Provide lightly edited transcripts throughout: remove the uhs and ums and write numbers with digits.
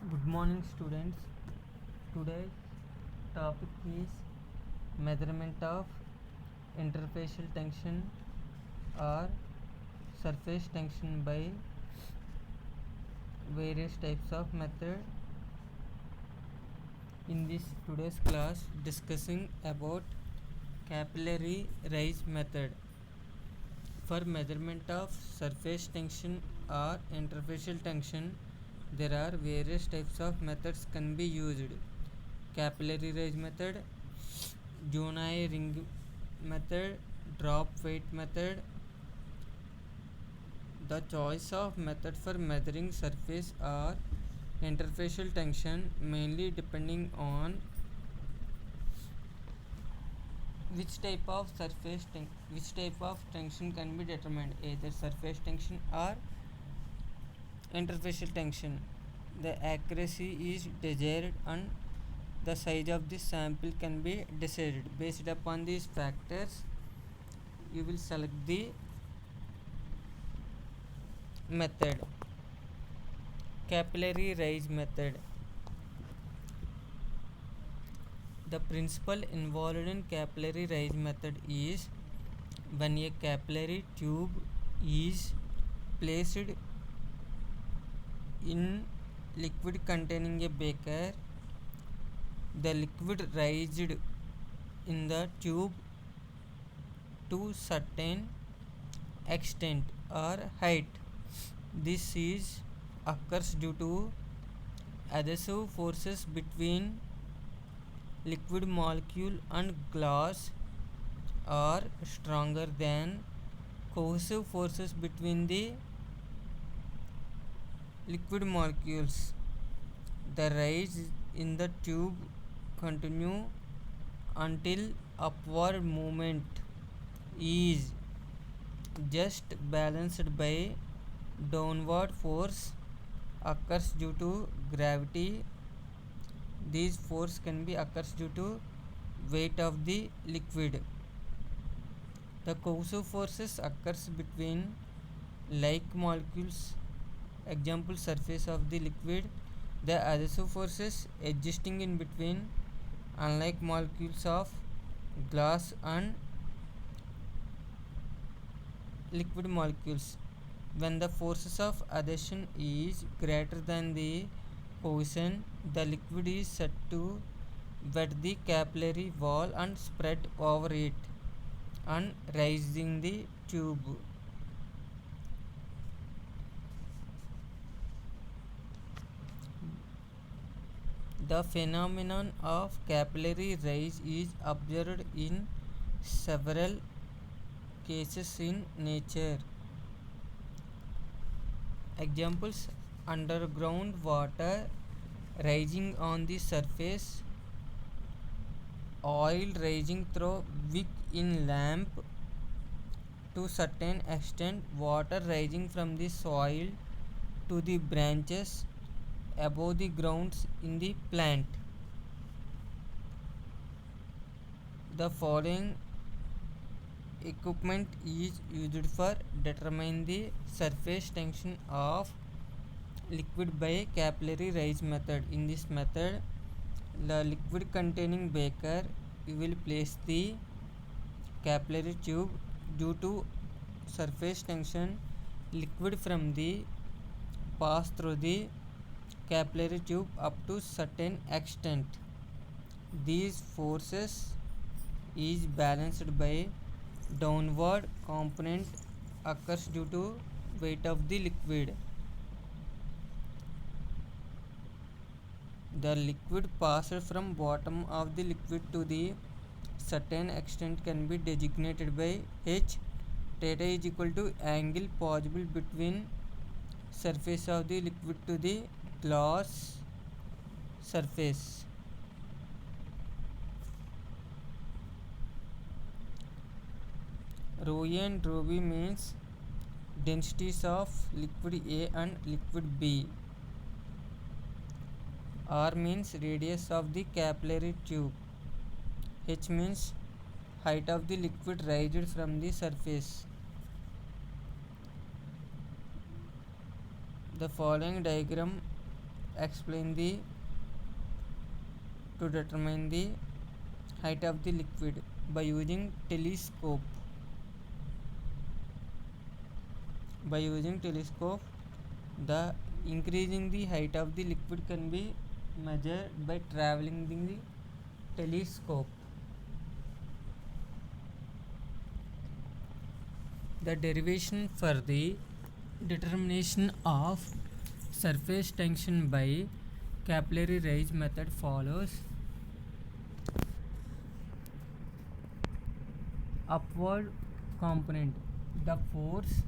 Good morning, students. Today's topic is measurement of interfacial tension or surface tension by various types of method. In this today's class, discussing about capillary rise method. For measurement of surface tension or interfacial tension, there are various types of methods can be used. Capillary rise method, Jonai ring method, drop weight method. The choice of method for measuring surface or interfacial tension mainly depending on which type of tension can be determined, either surface tension or interfacial tension. The accuracy is desired and the size of the sample can be decided. Based upon these factors, you will select the method. Capillary rise method. The principle involved in capillary rise method is when a capillary tube is placed in liquid containing a beaker, the liquid raised in the tube to certain extent or height. This is occurs due to adhesive forces between liquid molecule and glass are stronger than cohesive forces between the liquid molecules. The rise in the tube continue until upward movement is just balanced by downward force occurs due to gravity. These force can be occurs due to weight of the liquid. The cohesive forces occurs between like molecules. Example, surface of the liquid. The adhesive forces existing in between unlike molecules of glass and liquid molecules. When the forces of adhesion is greater than the cohesion, the liquid is said to wet the capillary wall and spread over it and raising the tube. The phenomenon of capillary rise is observed in several cases in nature. Examples, underground water rising on the surface, oil rising through wick in lamp, to certain extent water rising from the soil to the branches above the grounds in the plant. The following equipment is used for determining the surface tension of liquid by capillary rise method. In this method, the liquid containing beaker, you will place the capillary tube. Due to surface tension, liquid from the pass through the capillary tube up to certain extent. These forces is balanced by downward component occurs due to weight of the liquid. The liquid passed from bottom of the liquid to the certain extent can be designated by H. Theta is equal to angle possible between surface of the liquid to the glass surface. Rho A and rho B means densities of liquid A and liquid B. R means radius of the capillary tube. H means height of the liquid raised from the surface. The following diagram to determine the height of the liquid by using telescope. The increasing the height of the liquid can be measured by traveling the telescope. The derivation for the determination of surface tension by capillary rise method follows. Upward component. The force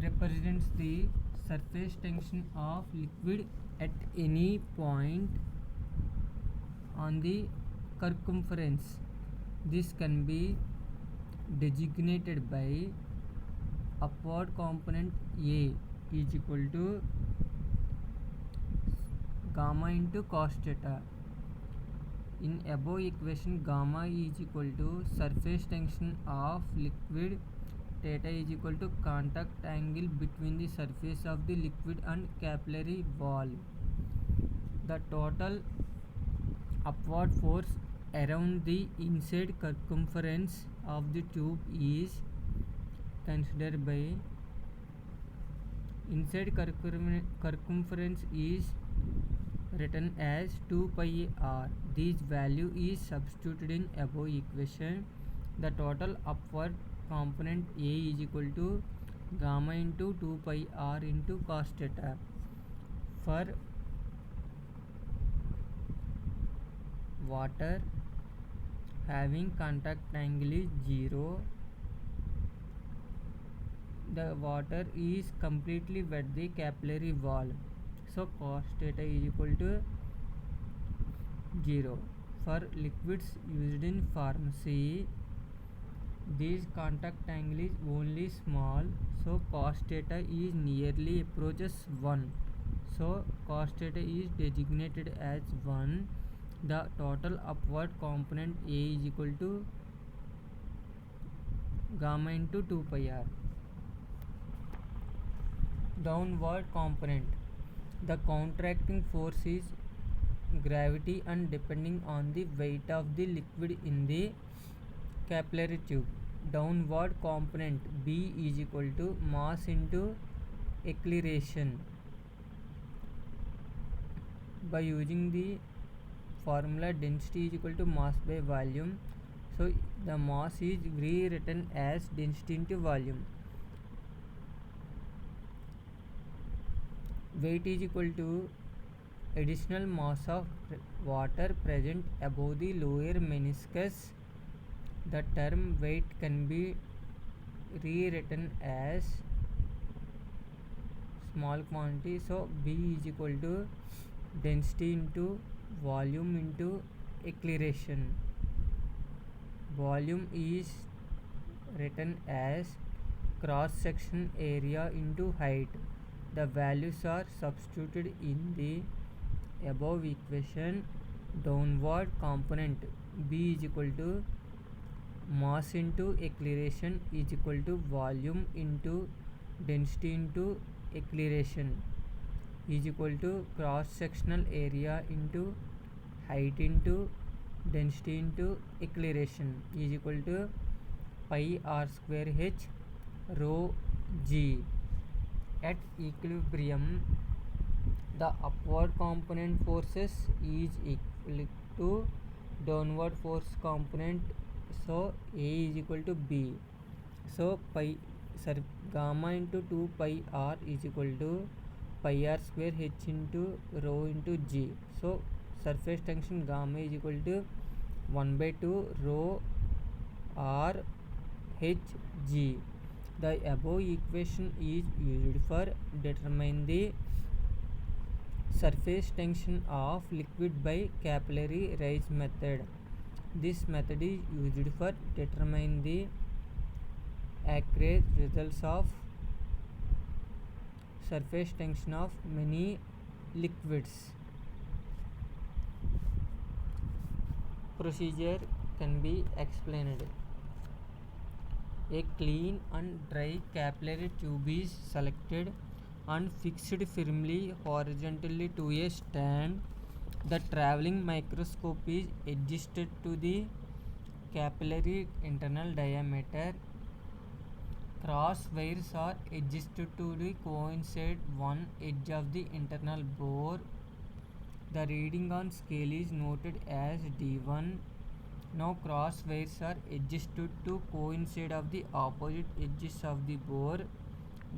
represents the surface tension of liquid at any point on the circumference. This can be designated by upward component A is equal to gamma into cos theta. In above equation, gamma is equal to surface tension of liquid, theta is equal to contact angle between the surface of the liquid and capillary wall. The total upward force around the inside circumference of the tube is considered by inside circumference is written as 2 pi r. This value is substituted in above equation. The total upward component A is equal to gamma into 2 pi r into cos theta. For water having contact angle is 0, the water is completely wet the capillary wall, so cos theta is equal to 0. For liquids used in pharmacy, this contact angle is only small, so cos theta is nearly approaches 1, so cos theta is designated as 1. The total upward component A is equal to gamma into 2 pi r. Downward component. The counteracting force is gravity and depending on the weight of the liquid in the capillary tube. Downward component B is equal to mass into acceleration. By using the formula density is equal to mass by volume, so the mass is rewritten as density into volume. Weight is equal to additional mass of water present above the lower meniscus. The term weight can be rewritten as small quantity, so B is equal to density into volume into acceleration. Volume is written as cross section area into height. The values are substituted in the above equation. Downward component B is equal to mass into acceleration is equal to volume into density into acceleration is equal to cross sectional area into height into density into acceleration is equal to pi r square h rho g. At equilibrium, the upward component forces is equal to downward force component, so A is equal to B. So gamma into 2 pi r is equal to pi r square h into rho into g. So surface tension gamma is equal to 1 by 2 rho r h g. The above equation is used for determine the surface tension of liquid by capillary rise method. This method is used for determine the accurate results of surface tension of many liquids. Procedure can be explained. A clean and dry capillary tube is selected. and fixed firmly horizontally to a stand. The traveling microscope is adjusted to the capillary internal diameter. Cross wires are adjusted to coincide one edge of the internal bore. The reading on scale is noted as D1. Now cross wires are adjusted to coincide of the opposite edges of the bore.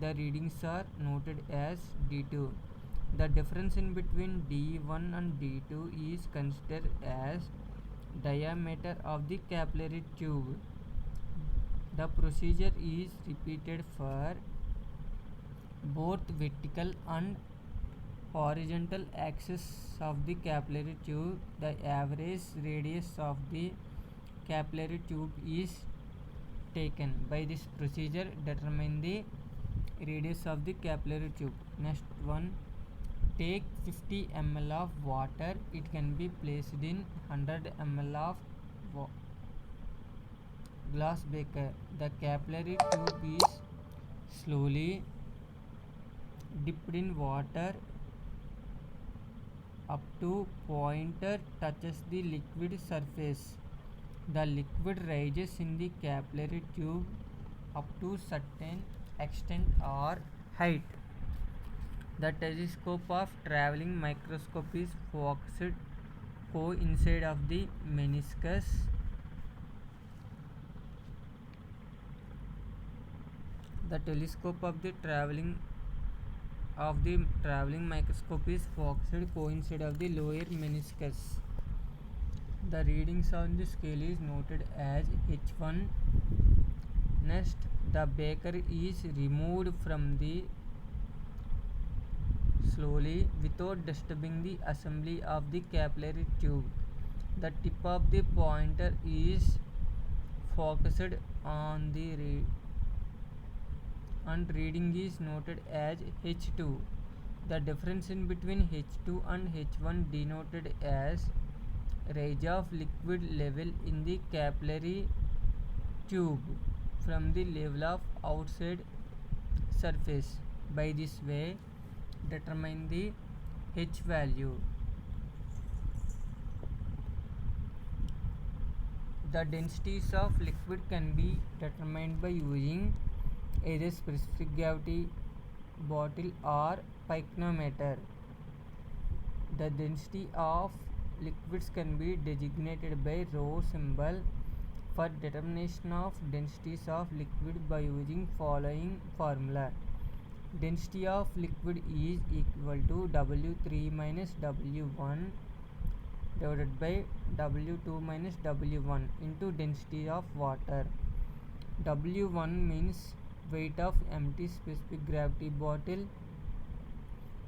The readings are noted as D2. The difference in between D1 and D2 is considered as diameter of the capillary tube. The procedure is repeated for both vertical and horizontal axis of the capillary tube. The average radius of the capillary tube is taken. By this procedure, determine the radius of the capillary tube. Next one, take 50 ml of water. It can be placed in 100 ml of glass beaker. The capillary tube is slowly dipped in water up to pointer touches the liquid surface. The liquid rises in the capillary tube up to certain extent or height. The telescope of traveling microscope is focused coincide of the meniscus. The telescope of the traveling microscope is focused coincide of the lower meniscus. The readings on the scale is noted as H1. Next, the beaker is removed from the slowly without disturbing the assembly of the capillary tube. The tip of the pointer is focused on the and reading is noted as H2. The difference in between H2 and H1 denoted as rise of liquid level in the capillary tube from the level of outside surface. By this way, determine the H value. The densities of liquid can be determined by using either specific gravity bottle or pycnometer. The density of liquids can be designated by rho symbol. For determination of densities of liquid by using following formula. Density of liquid is equal to W3 minus W1 divided by W2 minus W1 into density of water. W1 means weight of empty specific gravity bottle.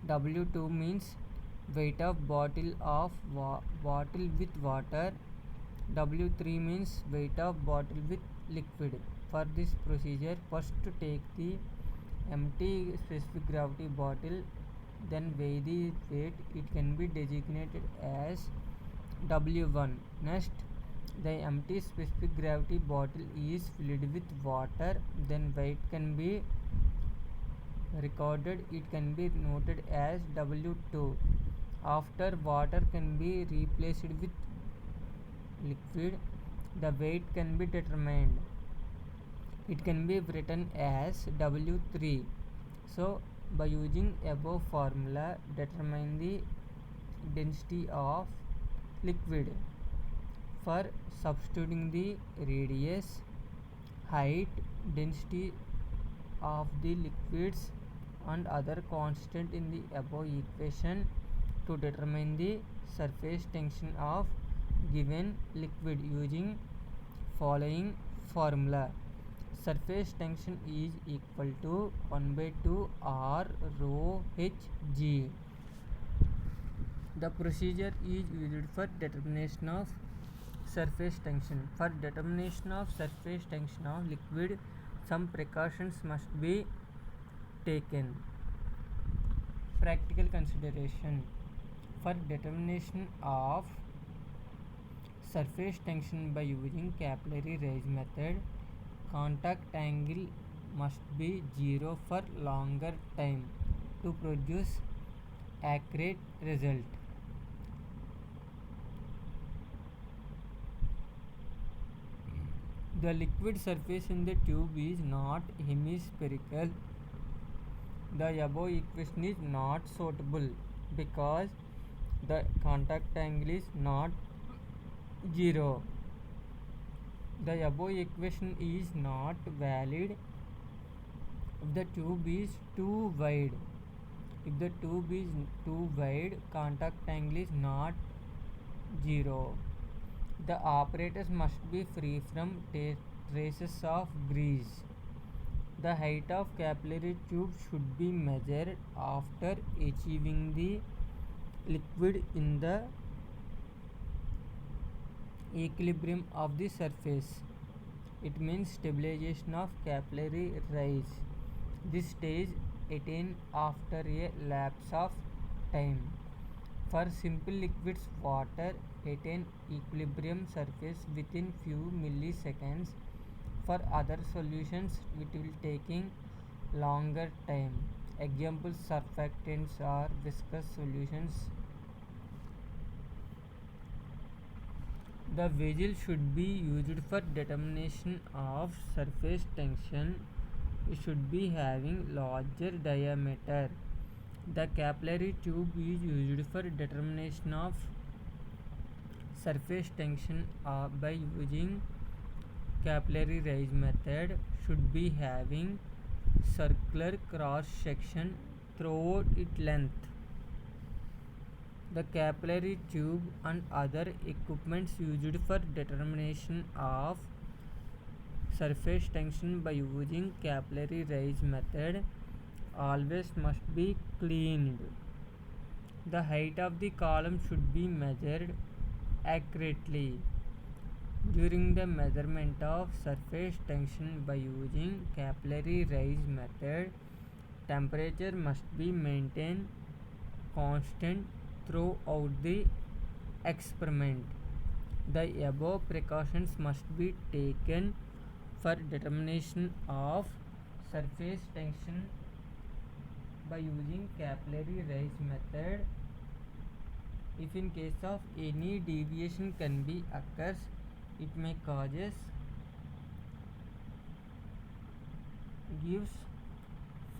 W2 means weight of bottle with water. W3 means weight of bottle with liquid. For this procedure, first take the empty specific gravity bottle, then weigh the weight. It can be designated as W1. Next, the empty specific gravity bottle is filled with water, then weight can be recorded. It can be noted as W2. After water can be replaced with liquid, the weight can be determined. It can be written as W3. So, by using above formula, determine the density of liquid. For substituting the radius, height, density of the liquids and other constant in the above equation to determine the surface tension of given liquid using following formula. Surface tension is equal to 1 by 2 R rho Hg. The procedure is used for determination of surface tension. For determination of surface tension of liquid, some precautions must be taken. Practical consideration. For determination of surface tension by using capillary rise method, contact angle must be 0 for longer time to produce accurate result. The liquid surface in the tube is not hemispherical. The above equation is not suitable because the contact angle is not 0. The above equation is not valid if the tube is too wide. If the tube is too wide, contact angle is not 0. The apparatus must be free from traces of grease. The height of capillary tube should be measured after achieving the liquid in the equilibrium of the surface. It means stabilization of capillary rise. This stage attained after a lapse of time. For simple liquids, water attain equilibrium surface within few milliseconds. For other solutions, it will taking longer time. Examples: surfactants or viscous solutions. The vessel should be used for determination of surface tension. It should be having larger diameter. The capillary tube is used for determination of surface tension by using capillary rise method. Should be having circular cross section throughout its length. The capillary tube and other equipments used for determination of surface tension by using capillary rise method always must be cleaned. The height of the column should be measured accurately. During the measurement of surface tension by using capillary rise method, temperature must be maintained constant throughout the experiment. The above precautions must be taken for determination of surface tension by using capillary rise method. If in case of any deviation can be occurs, it may causes gives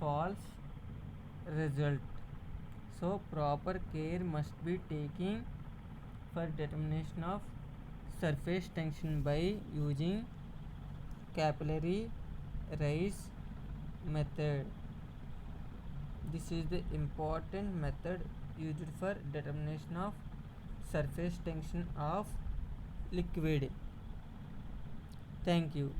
false result. So proper care must be taken for determination of surface tension by using capillary rise method. This is the important method used for determination of surface tension of liquid. Thank you.